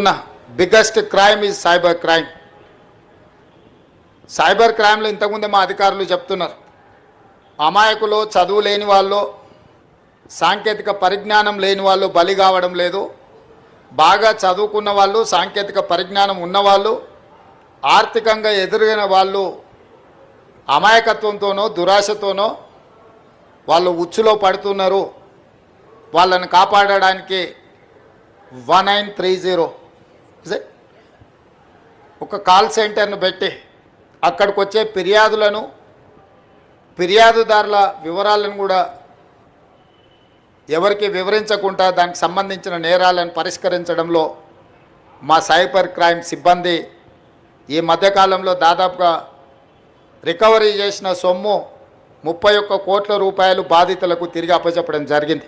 జరుగుతున్న biggest crime is cyber crime. Cyber క్రైమ్లో ఇంతకుముందే మా అధికారులు చెప్తున్నారు, అమాయకులు, చదువు లేని వాళ్ళు, సాంకేతిక పరిజ్ఞానం లేని వాళ్ళు బలి కావడం లేదు. బాగా చదువుకున్న వాళ్ళు, సాంకేతిక పరిజ్ఞానం ఉన్నవాళ్ళు, ఆర్థికంగా ఎదురైన వాళ్ళు అమాయకత్వంతోనో దురాశతోనో వాళ్ళు ఉచ్చులో పడుతున్నారు. వాళ్ళని కాపాడడానికి 1930 ఒక కాల్ సెంటర్ను పెట్టి అక్కడికి వచ్చే ఫిర్యాదుదారుల వివరాలను కూడా ఎవరికి వివరించకుండా దానికి సంబంధించిన నేరాలను పరిష్కరించడంలో మా సైబర్ క్రైమ్ సిబ్బంది ఈ మధ్యకాలంలో దాదాపుగా రికవరీ చేసిన సొమ్ము 31 కోట్ల రూపాయలు బాధితులకు తిరిగి అప్పచెప్పడం జరిగింది.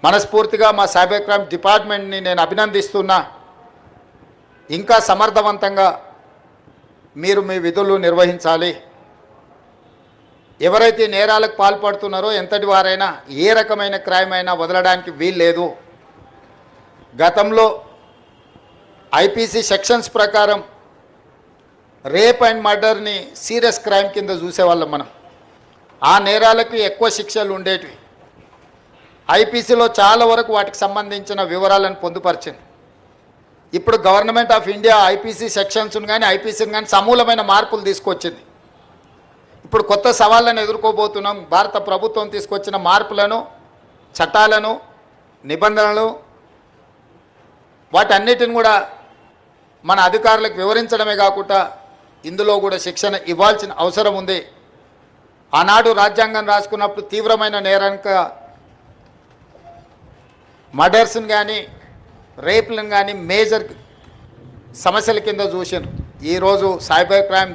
మనస్ఫూర్తిగా మా సైబర్ క్రైమ్ డిపార్ట్మెంట్ని నేను అభినందిస్తున్నా. ఇంకా సమర్థవంతంగా మీరు మీ విధులు నిర్వహించాలి. ఎవరైతే నేరాలకు పాల్పడుతున్నారో ఎంతటి వారైనా, ఏ రకమైన క్రైమ్ అయినా వదలడానికి వీల్లేదు. గతంలో ఐపీసీ సెక్షన్స్ ప్రకారం రేప్ అండ్ మర్డర్ని సీరియస్ క్రైమ్ కింద చూసేవాళ్ళం మనం. ఆ నేరాలకు ఎక్కువ శిక్షలు ఉండేటివి. ఐపీసీలో చాలా వరకు వాటికి సంబంధించిన వివరాలను పొందుపరిచింది. ఇప్పుడు గవర్నమెంట్ ఆఫ్ ఇండియా ఐపీసీ సెక్షన్స్ను కానీ ఐపీసీని కానీ సమూలమైన మార్పులు తీసుకొచ్చింది. ఇప్పుడు కొత్త సవాళ్ళను ఎదుర్కోబోతున్నాం. భారత ప్రభుత్వం తీసుకొచ్చిన మార్పులను, చట్టాలను, నిబంధనలు, వాటన్నిటిని కూడా మన అధికారులకు వివరించడమే కాకుండా ఇందులో కూడా శిక్షణ ఇవ్వాల్సిన అవసరం ఉంది. ఆనాడు రాజ్యాంగం రాసుకున్నప్పుడు తీవ్రమైన నేరానికి మర్డర్స్ని కానీ రేప్లను కానీ మేజర్ సమస్యల కింద చూసాను. ఈరోజు సైబర్ క్రైమ్